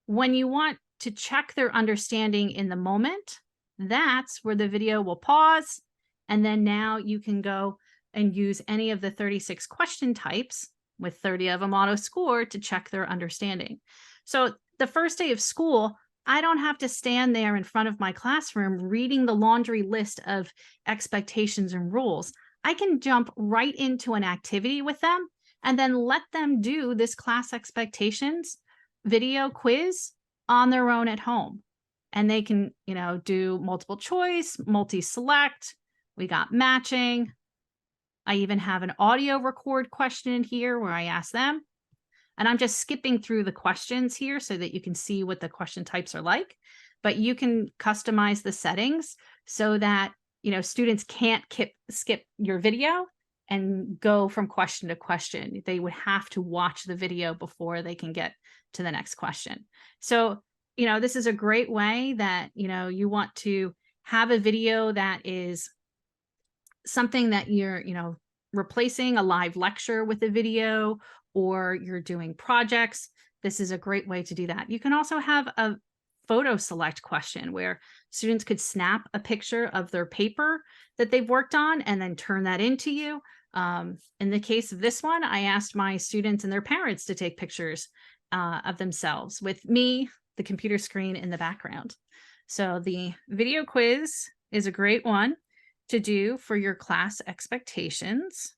when you want to check their understanding in the moment, that's where the video will pause. And then now you can go and use any of the 36 question types, with 30 of them auto-scored, to check their understanding. So the first day of school, I don't have to stand there in front of my classroom reading the laundry list of expectations and rules. I can jump right into an activity with them and then let them do this class expectations video quiz on their own at home. and they can, do multiple choice, multi-select. We got matching. I even have an audio record question in here where I ask them. And I'm just skipping through the questions here so that you can see what the question types are like. But you can customize the settings so that, students can't skip your video and go from question to question. They would have to watch the video before they can get to the next question. So, this is a great way that, you want to have a video that is something that you're, replacing a live lecture with a video, or you're doing projects. This is a great way to do that. You can also have a photo select question where students could snap a picture of their paper that they've worked on and then turn that into you. In the case of this one, I asked my students and their parents to take pictures of themselves with me, the computer screen in the background. So the video quiz is a great one to do for your class expectations.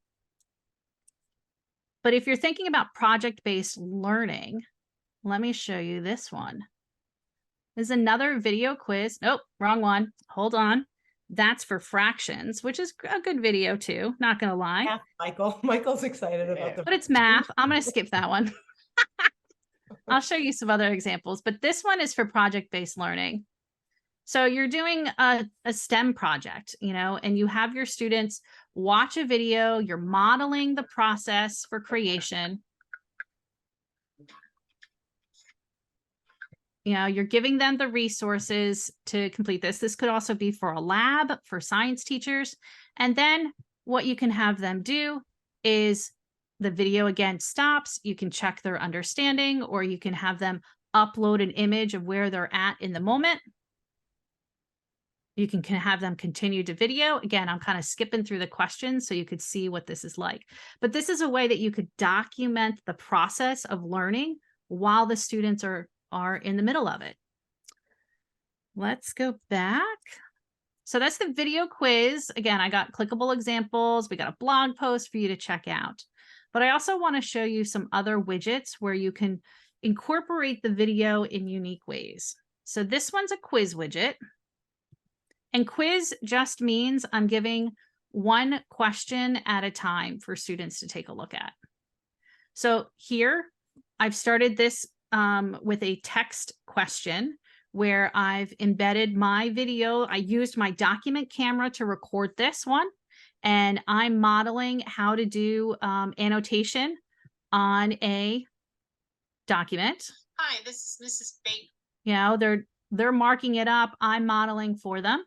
But if you're thinking about project-based learning, let me show you this one. There's another video quiz. Nope, wrong one. Hold on. That's for fractions, which is a good video too, not gonna lie. Yeah, Michael's excited about the. But it's math. I'm gonna skip that one. I'll show you some other examples, but this one is for project-based learning. So you're doing a STEM project, and you have your students watch a video, you're modeling the process for creation. You're giving them the resources to complete this. This could also be for a lab for science teachers. And then what you can have them do is the video again stops. You can check their understanding, or you can have them upload an image of where they're at in the moment. You can have them continue to video. Again, I'm kind of skipping through the questions so you could see what this is like. But this is a way that you could document the process of learning while the students are in the middle of it. Let's go back. So that's the video quiz. Again, I got clickable examples. We got a blog post for you to check out. But I also want to show you some other widgets where you can incorporate the video in unique ways. So this one's a quiz widget. And quiz just means I'm giving one question at a time for students to take a look at. So here, I've started this with a text question where I've embedded my video. I used my document camera to record this one, and I'm modeling how to do annotation on a document. Hi, this is Mrs. Baker. They're marking it up. I'm modeling for them.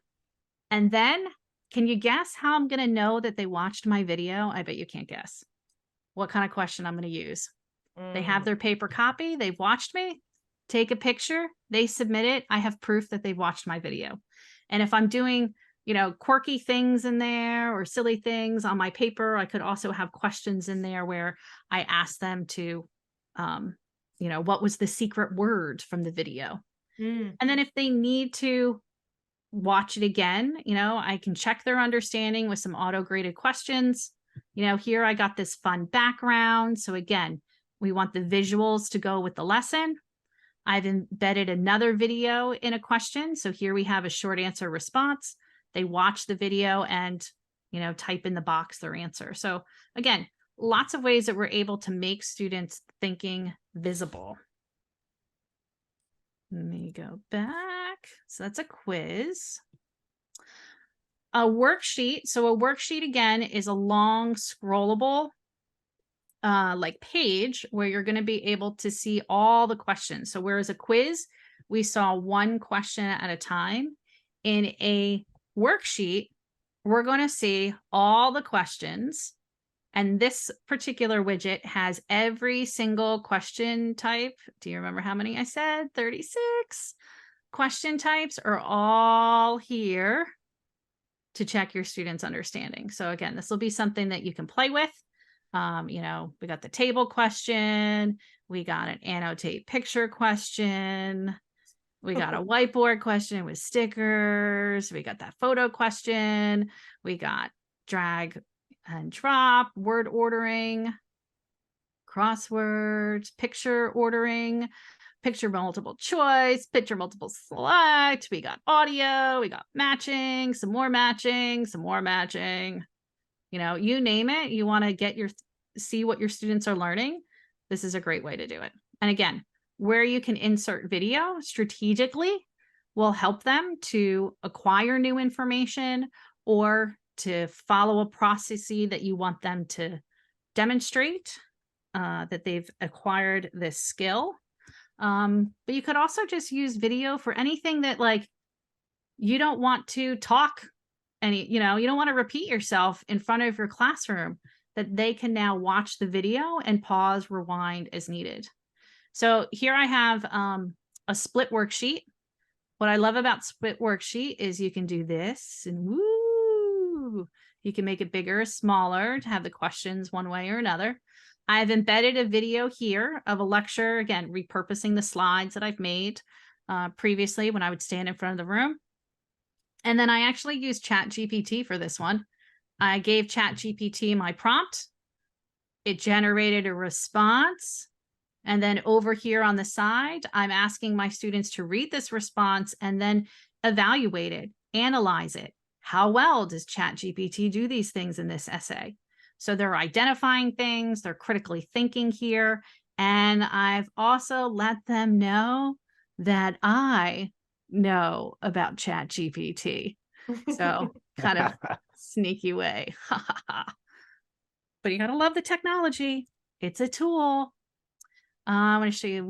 And then, can you guess how I'm going to know that they watched my video? I bet you can't guess what kind of question I'm going to use. They have their paper copy. They've watched me take a picture. They submit it. I have proof that they've watched my video. And if I'm doing, quirky things in there or silly things on my paper, I could also have questions in there where I ask them to, what was the secret word from the video? And then if they need to watch it again, I can check their understanding with some auto-graded questions. Here I got this fun background. So again, we want the visuals to go with the lesson. I've embedded another video in a question. So here we have a short answer response. They watch the video and, type in the box their answer. So again, lots of ways that we're able to make students' thinking visible. Let me go back. So that's a quiz. A worksheet. So a worksheet, again, is a long scrollable page where you're going to be able to see all the questions. So whereas a quiz, we saw one question at a time, in a worksheet, we're going to see all the questions. And this particular widget has every single question type. Do you remember how many I said? 36 question types are all here to check your students' understanding. So again, this will be something that you can play with. We got the table question, we got an annotate picture question, we got a whiteboard question with stickers, we got that photo question, we got drag and drop, word ordering, crosswords, picture ordering. picture multiple choice, picture multiple select. We got audio, we got matching, some more matching, some more matching. You know, you name it, you want to see what your students are learning. This is a great way to do it. And again, where you can insert video strategically will help them to acquire new information or to follow a process that you want them to demonstrate that they've acquired this skill. But you could also just use video for anything that like you don't want to talk you don't want to repeat yourself in front of your classroom, that they can now watch the video and pause, rewind as needed. So here I have a split worksheet. What I love about split worksheet is you can do this and woo, you can make it bigger or smaller to have the questions one way or another. I've embedded a video here of a lecture, again, repurposing the slides that I've made previously when I would stand in front of the room. And then I actually used ChatGPT for this one. I gave ChatGPT my prompt. It generated a response. And then over here on the side, I'm asking my students to read this response and then evaluate it, analyze it. How well does ChatGPT do these things in this essay? So they're identifying things, they're critically thinking here. And I've also let them know that I know about ChatGPT. So kind of sneaky way. But you gotta love the technology. It's a tool. I'm going to show you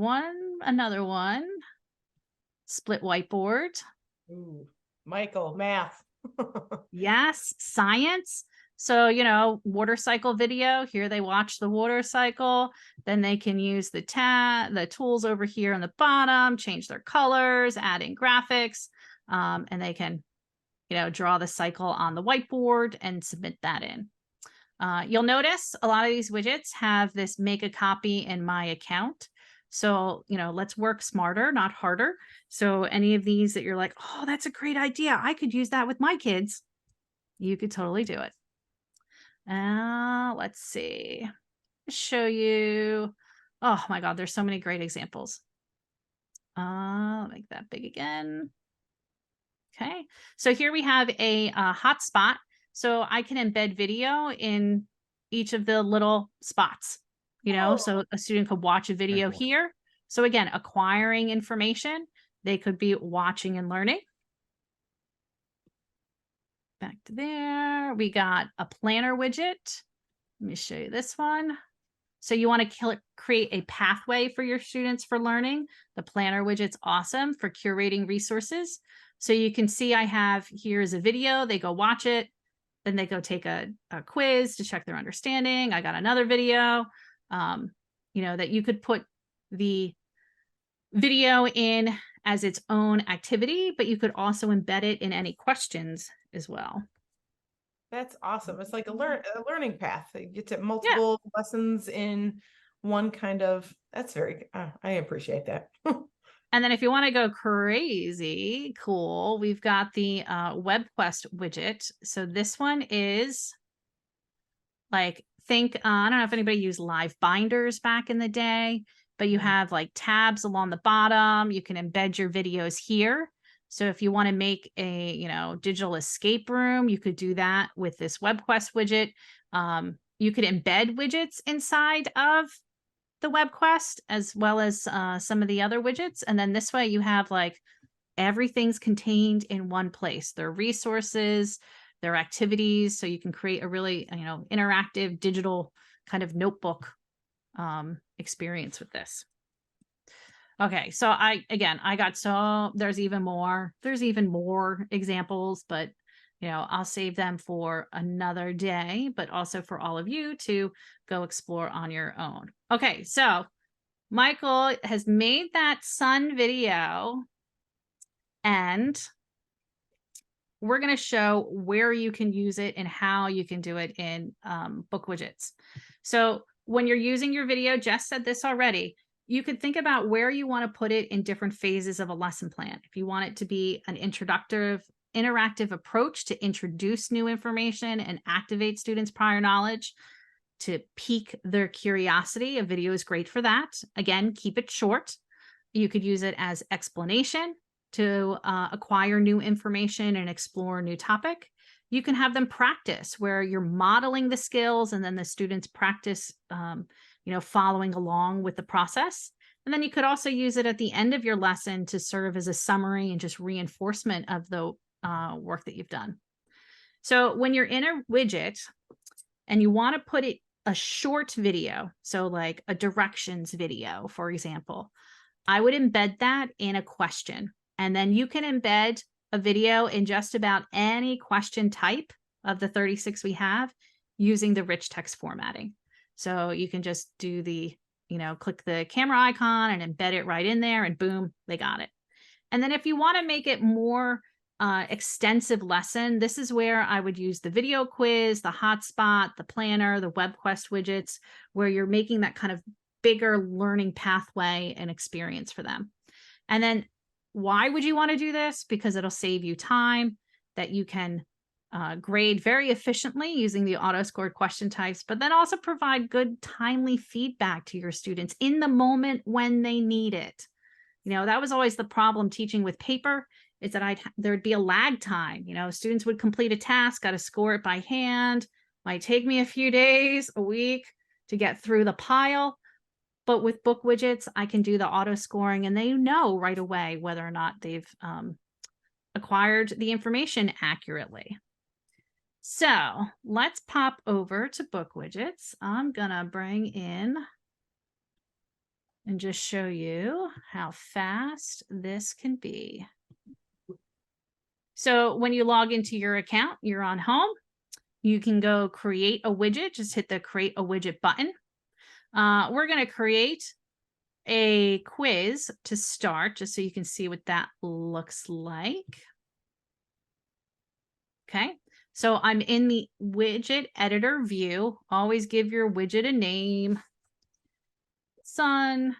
another one. Split whiteboard. Ooh, Michael, math. Yes, science. So, you know, water cycle video. Here they watch the water cycle. Then they can use the tools over here on the bottom, change their colors, add in graphics, and they can, you know, draw the cycle on the whiteboard and submit that in. You'll notice a lot of these widgets have this make a copy in my account. So, you know, let's work smarter, not harder. So any of these that you're like, oh, that's a great idea, I could use that with my kids. You could totally do it. Let's see. Show you. Oh my God, there's so many great examples. Make that big again. Okay, so here we have a hotspot. So I can embed video in each of the little spots, you know, so a student could watch a video here. So again, acquiring information, they could be watching and learning. Back to there, we got a planner widget. Let me show you this one. So you want to create a pathway for your students for learning. The planner widget's awesome for curating resources. So you can see I have, here's a video, they go watch it. Then they go take a quiz to check their understanding. I got another video, you know, that you could put the video in as its own activity, but you could also embed it in any questions as well. That's awesome. It's like a learning path. You get to multiple lessons in one kind of, that's very, I appreciate that. And then if you want to go crazy cool, we've got the WebQuest widget. So this one is like, I don't know if anybody used live binders back in the day, but you have like tabs along the bottom. You can embed your videos here. So if you want to make a, you know, digital escape room, you could do that with this WebQuest widget. You could embed widgets inside of the WebQuest as well as some of the other widgets. And then this way you have like everything's contained in one place. Their resources, their activities. So you can create a really, you know, interactive digital kind of notebook experience with this. Okay, so there's even more examples, but you know, I'll save them for another day, but also for all of you to go explore on your own. Okay, so Michael has made that sun video, and we're going to show where you can use it and how you can do it in BookWidgets. So when you're using your video, Jess said this already, you could think about where you want to put it in different phases of a lesson plan. If you want it to be an interactive approach to introduce new information and activate students' prior knowledge, to pique their curiosity, a video is great for that. Again, keep it short. You could use it as explanation to acquire new information and explore a new topic. You can have them practice where you're modeling the skills and then the students practice, following along with the process. And then you could also use it at the end of your lesson to serve as a summary and just reinforcement of the work that you've done. So when you're in a widget and you want to put it a short video, so like a directions video, for example, I would embed that in a question. And then you can embed a video in just about any question type of the 36 we have using the rich text formatting. So you can just do the, click the camera icon and embed it right in there and boom, they got it. And then if you want to make it more extensive lesson, this is where I would use the video quiz, the HotSpot, the planner, the WebQuest widgets, where you're making that kind of bigger learning pathway and experience for them. And then why would you want to do this? Because it'll save you time that you can grade very efficiently using the auto-scored question types, but then also provide good timely feedback to your students in the moment when they need it. That was always the problem teaching with paper, is that there'd be a lag time. Students would complete a task, got to score it by hand, might take me a few days, a week to get through the pile. But with BookWidgets, I can do the auto scoring and they know right away whether or not they've acquired the information accurately. So let's pop over to BookWidgets. I'm gonna bring in and just show you how fast this can be. So when you log into your account, you're on home. You can go create a widget, just hit the create a widget button. We're going to create a quiz to start, just so you can see what that looks like. Okay, so I'm in the widget editor view. Always give your widget a name, sun,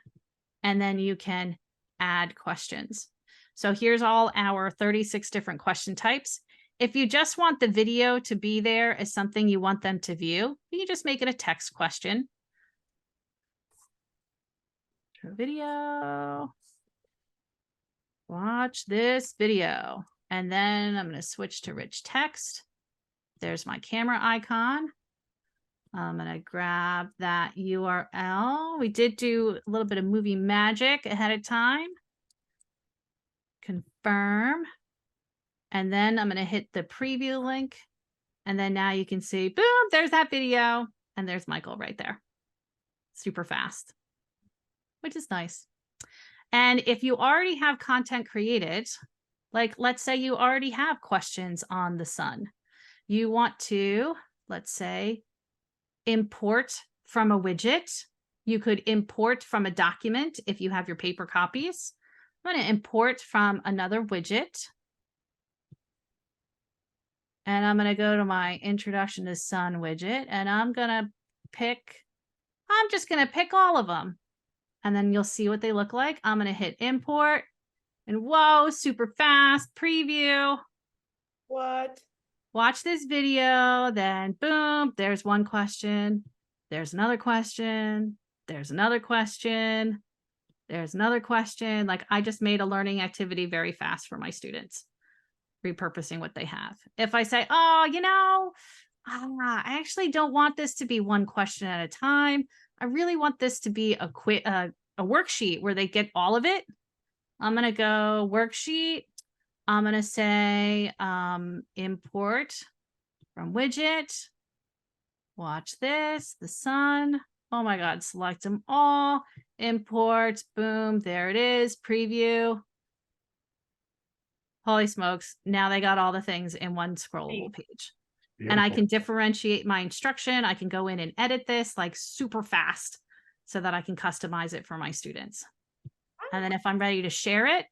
and then you can add questions. So here's all our 36 different question types. If you just want the video to be there as something you want them to view, you can just make it a text question. Video, watch this video, and then I'm going to switch to rich text. There's my camera icon. I'm going to grab that URL. We did do a little bit of movie magic ahead of time. Confirm, and then I'm going to hit the preview link, and then now you can see, boom, there's that video, and there's Michael right there. Super fast, which is nice. And if you already have content created, like let's say you already have questions on the sun, you want to, let's say, import from a widget. You could import from a document if you have your paper copies. I'm going to import from another widget. And I'm going to go to my introduction to sun widget, and I'm just going to pick all of them. And then you'll see what they look like. I'm going to hit import, and whoa, super fast preview. What? Watch this video, then boom, there's one question. There's another question. There's another question. There's another question. Like, I just made a learning activity very fast for my students, repurposing what they have. If I say, oh, I actually don't want this to be one question at a time. I really want this to be a worksheet where they get all of it. I'm going to go worksheet. I'm going to say import from widget. Watch this, the sun. Oh my God, select them all. Import, boom, there it is, preview. Holy smokes, now they got all the things in one scrollable page. Beautiful. And I can differentiate my instruction. I can go in and edit this like super fast so that I can customize it for my students. And then if I'm ready to share it,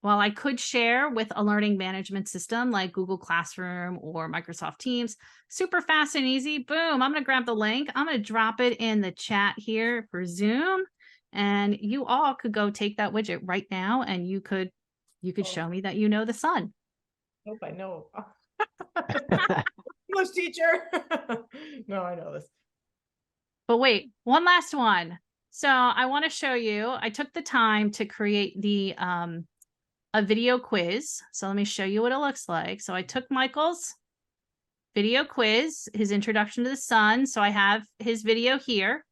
well, I could share with a learning management system like Google Classroom or Microsoft Teams. Super fast and easy. Boom, I'm going to grab the link. I'm going to drop it in the chat here for Zoom. And you all could go take that widget right now, and you could show me that you know the sun. Hope I know. English teacher. No, I know this. But wait, one last one. So I want to show you, I took the time to create the a video quiz. So let me show you what it looks like. So I took Michael's video quiz, his introduction to the sun. So I have his video here.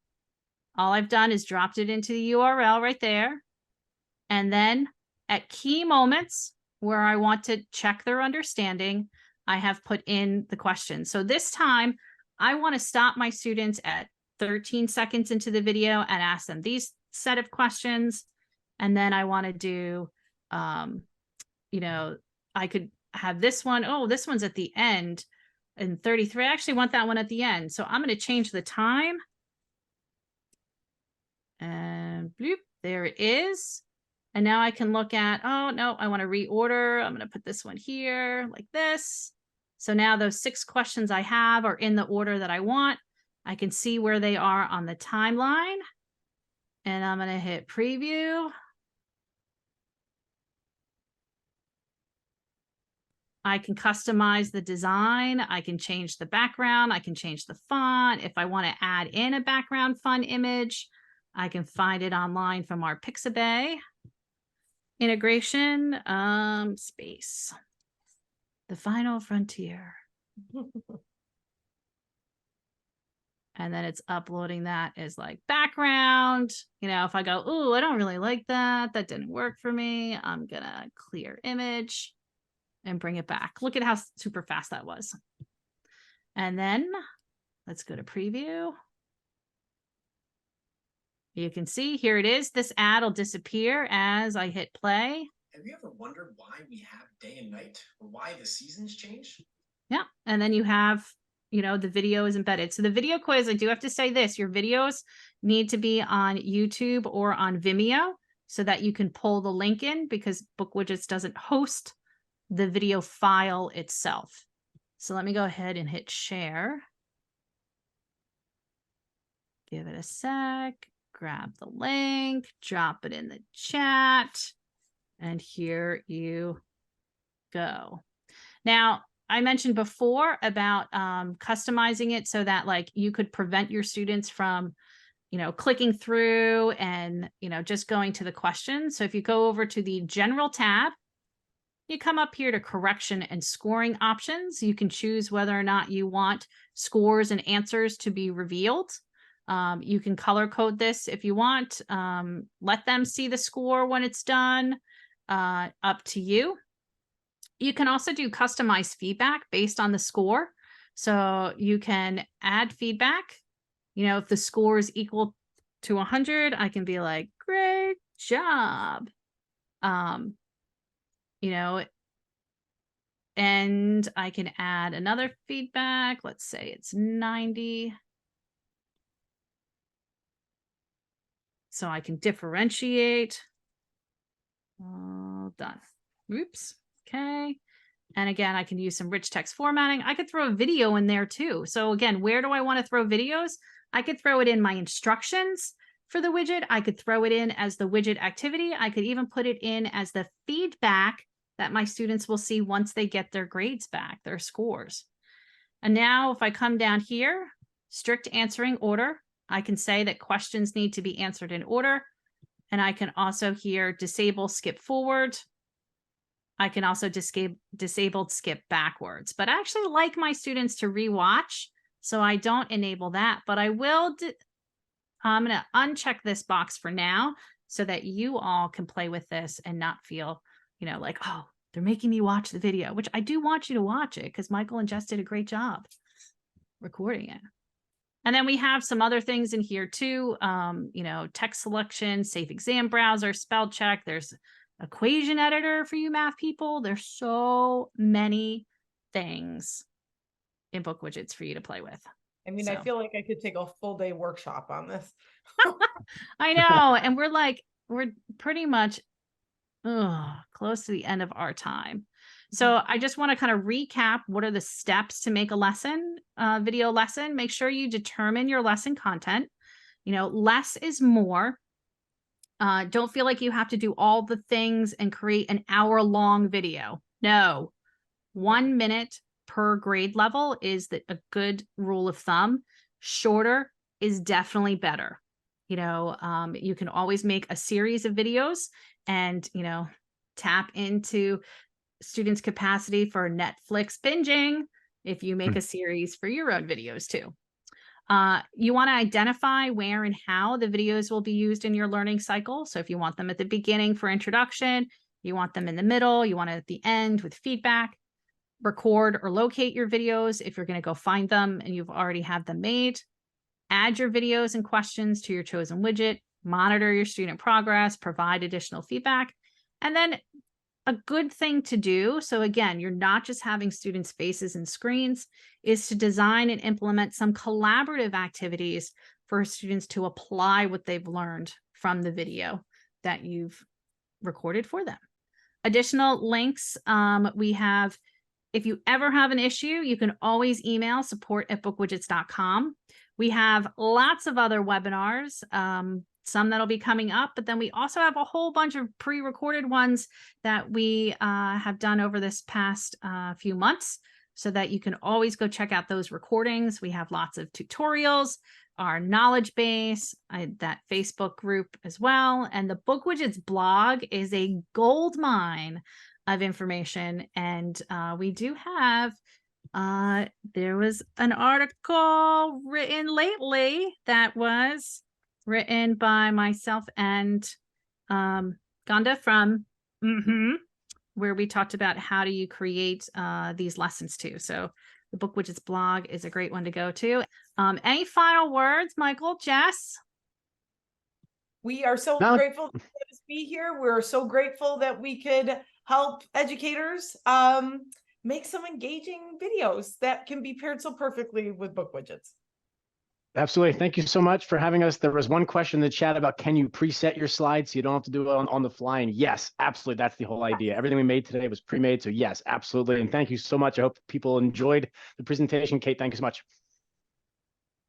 All I've done is dropped it into the URL right there. And then at key moments where I want to check their understanding, I have put in the question. So this time I want to stop my students at 13 seconds into the video and ask them these set of questions. And then I want to do, you know, I could have this one. Oh, this one's at the end in 33. I actually want that one at the end. So I'm going to change the time. And bloop, there it is. And now I can look at, oh, no, I want to reorder. I'm going to put this one here like this. So now those 6 questions I have are in the order that I want. I can see where they are on the timeline. And I'm going to hit preview. I can customize the design. I can change the background. I can change the font. If I want to add in a background fun image, I can find it online from our Pixabay integration. Space. The final frontier. And then it's uploading that as like background. You know, if I go, oh, I don't really like that. That didn't work for me. I'm going to clear image and bring it back. Look at how super fast that was. And then let's go to preview. You can see here it is. This ad will disappear as I hit play. Have you ever wondered why we have day and night or why the seasons change? Yeah. And then you have, you know, the video is embedded. So the video quiz, I do have to say this, your videos need to be on YouTube or on Vimeo so that you can pull the link in, because BookWidgets doesn't host the video file itself. So let me go ahead and hit share. Give it a sec, grab the link, drop it in the chat, and here you go. Now, I mentioned before about customizing it so that like you could prevent your students from, you know, clicking through and, you know, just going to the question. So if you go over to the general tab, you come up here to correction and scoring options. You can choose whether or not you want scores and answers to be revealed. You can color code this if you want. Let them see the score when it's done. Up to you. You can also do customized feedback based on the score. So you can add feedback. You know, if the score is equal to 100, I can be like, great job. You know, and I can add another feedback. Let's say it's 90. So I can differentiate. All done. Oops. Okay. And again, I can use some rich text formatting. I could throw a video in there too. So again, where do I want to throw videos? I could throw it in my instructions for the widget. I could throw it in as the widget activity. I could even put it in as the feedback that my students will see once they get their grades back, their scores. And now if I come down here, strict answering order, I can say that questions need to be answered in order. And I can also here disable skip forward. I can also disabled skip backwards, but I actually like my students to rewatch. So I don't enable that, but I will. I'm going to uncheck this box for now so that you all can play with this and not feel, you know, like, oh, they're making me watch the video, which I do want you to watch it because Michael and Jess did a great job recording it. And then we have some other things in here too. You know, text selection, safe exam browser, spell check. There's equation editor for you math people. There's so many things in BookWidgets for you to play with. I mean, So. I feel like I could take a full day workshop on this. I know. And we're pretty much close to the end of our time. So I just want to kind of recap what are the steps to make a lesson, video lesson. Make sure you determine your lesson content. You know, less is more. Don't feel like you have to do all the things and create an hour-long video. No, 1 minute per grade level is a good rule of thumb. Shorter is definitely better. You can always make a series of videos and, tap into students' capacity for Netflix binging if you make a series for your own videos too. You want to identify where and how the videos will be used in your learning cycle. So if you want them at the beginning for introduction, you want them in the middle, you want it at the end with feedback. Record or locate your videos if you're going to go find them and you've already had them made. Add your videos and questions to your chosen widget. Monitor your student progress, provide additional feedback. And then a good thing to do, so again, you're not just having students' faces and screens, is to design and implement some collaborative activities for students to apply what they've learned from the video that you've recorded for them. Additional links we have. If you ever have an issue, you can always email support@bookwidgets.com. We have lots of other webinars, some that'll be coming up, but then we also have a whole bunch of pre-recorded ones that we have done over this past few months, so that you can always go check out those recordings. We have lots of tutorials, our knowledge base, that Facebook group as well. And the BookWidgets blog is a gold mine of information. And we do have, there was an article written lately that was written by myself and Ganda from where we talked about how do you create these lessons too. So the BookWidgets blog is a great one to go to. Any final words, Michael, Jess? We are so grateful to be here. We're so grateful that we could help educators make some engaging videos that can be paired so perfectly with BookWidgets. Absolutely. Thank you so much for having us. There was one question in the chat about, can you preset your slides so you don't have to do it on the fly? And yes, absolutely. That's the whole idea. Everything we made today was pre-made. So yes, absolutely. And thank you so much. I hope people enjoyed the presentation. Kate, thank you so much.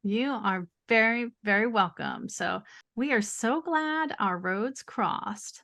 You are very, very welcome. So we are so glad our roads crossed.